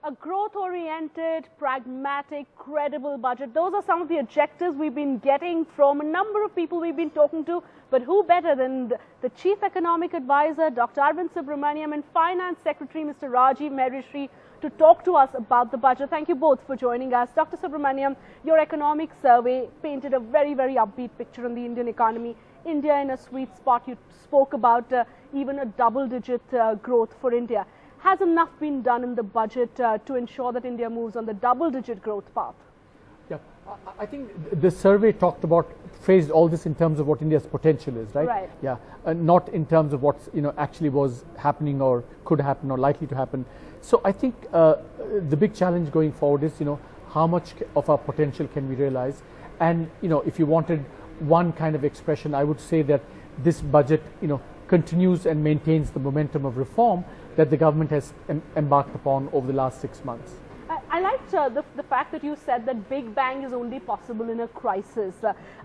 A growth-oriented, pragmatic, credible budget. Those are some of the objectives we've been getting from a number of people we've been talking to. But who better than the Chief Economic Advisor, Dr. Arvind Subramanian, and Finance Secretary, Mr. Rajiv Mehrishi, to talk to us about the budget. Thank you both for joining us. Dr. Subramanian, your economic survey painted a very, very upbeat picture on the Indian economy. India in a sweet spot. You spoke about even a double-digit growth for India. Has enough been done in the budget to ensure that India moves on the double-digit growth path? Yeah, I think the survey phrased all this in terms of what India's potential is, right? Right. Yeah, not in terms of what actually was happening or could happen or likely to happen. So I think the big challenge going forward is how much of our potential can we realize, and if you wanted one kind of expression, I would say that this budget continues and maintains the momentum of reform that the government has embarked upon over the last 6 months. I liked the fact that you said that big bang is only possible in a crisis.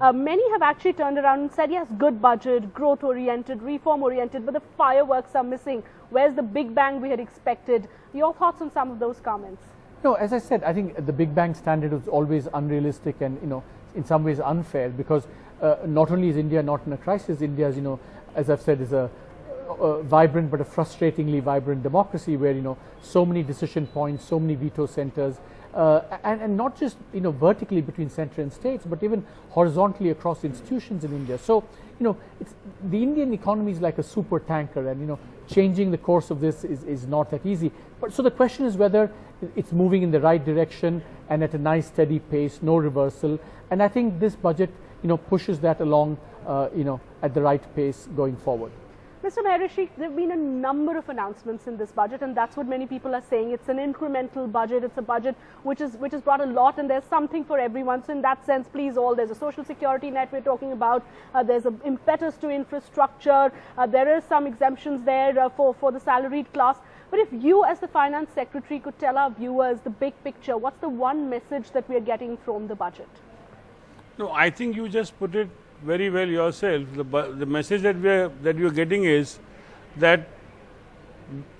Many have actually turned around and said, yes, good budget, growth-oriented, reform-oriented, but the fireworks are missing. Where's the big bang we had expected? Your thoughts on some of those comments? No, as I said, I think the big bang standard was always unrealistic and in some ways unfair, because not only is India not in a crisis, India is, as I've said, is a vibrant but a frustratingly vibrant democracy where so many decision points, so many veto centers, and not just vertically between center and states, but even horizontally across institutions in India. So the Indian economy is like a super tanker, and changing the course of this is not that easy. But so the question is whether it's moving in the right direction and at a nice steady pace, no reversal. And I think this budget pushes that along at the right pace going forward. Mr. Mehrishi, there have been a number of announcements in this budget, and that's what many people are saying. It's an incremental budget. It's a budget which has brought a lot, and there's something for everyone. So in that sense, please all, there's a social security net we're talking about. There's an impetus to infrastructure. There are some exemptions there for the salaried class. But if you as the Finance Secretary could tell our viewers the big picture, what's the one message that we're getting from the budget? No, I think you just put it very well yourself. The message that you're getting is that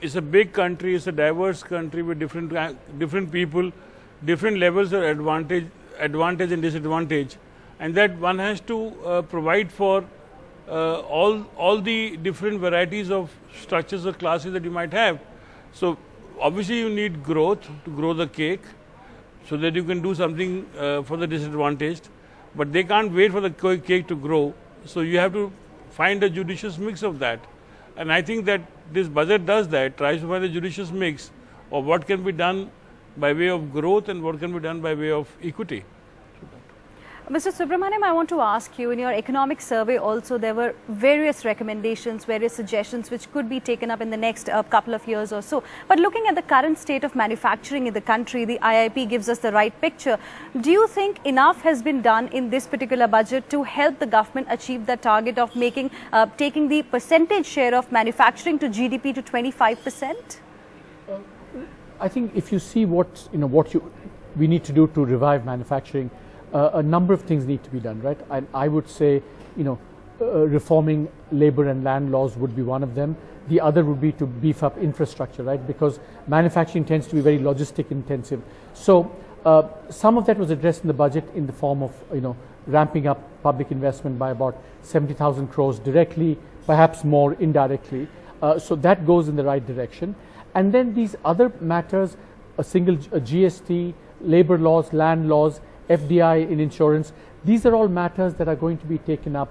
it's a big country, it's a diverse country with different people, different levels of advantage and disadvantage, and that one has to provide for all the different varieties of structures or classes that you might have. So obviously you need growth to grow the cake, so that you can do something for the disadvantaged. But they can't wait for the cake to grow, so you have to find a judicious mix of that. And I think that this budget does that, tries to find a judicious mix of what can be done by way of growth and what can be done by way of equity. Mr. Subramanian, I want to ask you, in your economic survey also, there were various recommendations, various suggestions which could be taken up in the next couple of years or so. But looking at the current state of manufacturing in the country, the IIP gives us the right picture. Do you think enough has been done in this particular budget to help the government achieve the target of taking the percentage share of manufacturing to GDP to 25%? I think if you see what we need to do to revive manufacturing, a number of things need to be done, right? And I would say, reforming labor and land laws would be one of them. The other would be to beef up infrastructure, right? Because manufacturing tends to be very logistic intensive. So some of that was addressed in the budget in the form of, ramping up public investment by about 70,000 crores directly, perhaps more indirectly. So that goes in the right direction. And then these other matters, a GST, labor laws, land laws, FDI in insurance, these are all matters that are going to be taken up,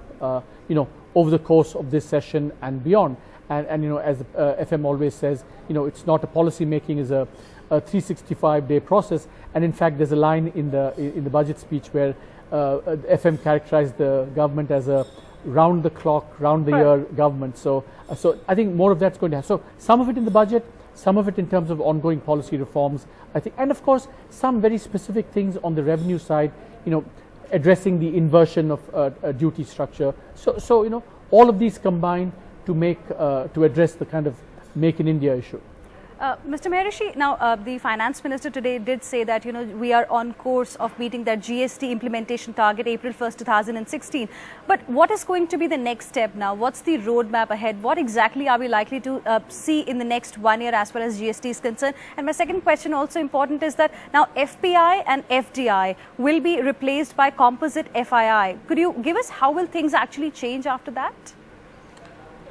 over the course of this session and beyond. And as FM always says, it's not a policy making, is a 365-day process. And in fact, there's a line in the budget speech where FM characterized the government as a round-the-clock, round-the-year government. So I think more of that's going to happen. So some of it in the budget, some of it in terms of ongoing policy reforms, I think, and of course some very specific things on the revenue side, addressing the inversion of a duty structure. So all of these combine to address the kind of Make in India issue. Mr. Mehrishi, now the finance minister today did say that we are on course of meeting that GST implementation target April 1st, 2016. But what is going to be the next step now? What's the roadmap ahead? What exactly are we likely to see in the next 1 year as far as GST is concerned? And my second question, also important, is that now FPI and FDI will be replaced by composite FII. Could you give us how will things actually change after that?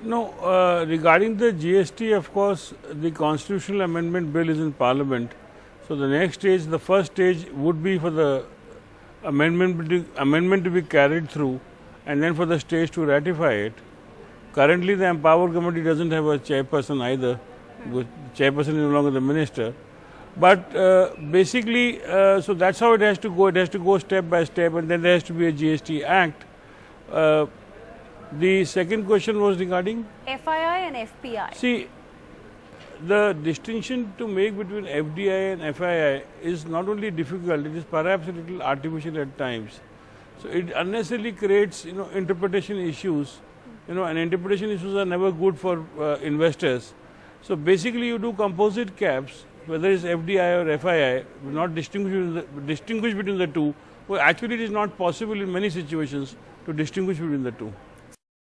No, regarding the GST, of course, the constitutional amendment bill is in Parliament. So the next stage, the first stage would be for the amendment to be carried through, and then for the stage to ratify it. Currently, the Empower Committee doesn't have a chairperson either. The chairperson is no longer the minister. But basically, so that's how it has to go. It has to go step by step, and then there has to be a GST Act. The second question was regarding FII and FPI. See, the distinction to make between FDI and FII is not only difficult, it is perhaps a little artificial at times. So it unnecessarily creates, interpretation issues, and interpretation issues are never good for investors. So basically, you do composite caps, whether it's FDI or FII, not distinguish between the two. Well, actually, it is not possible in many situations to distinguish between the two.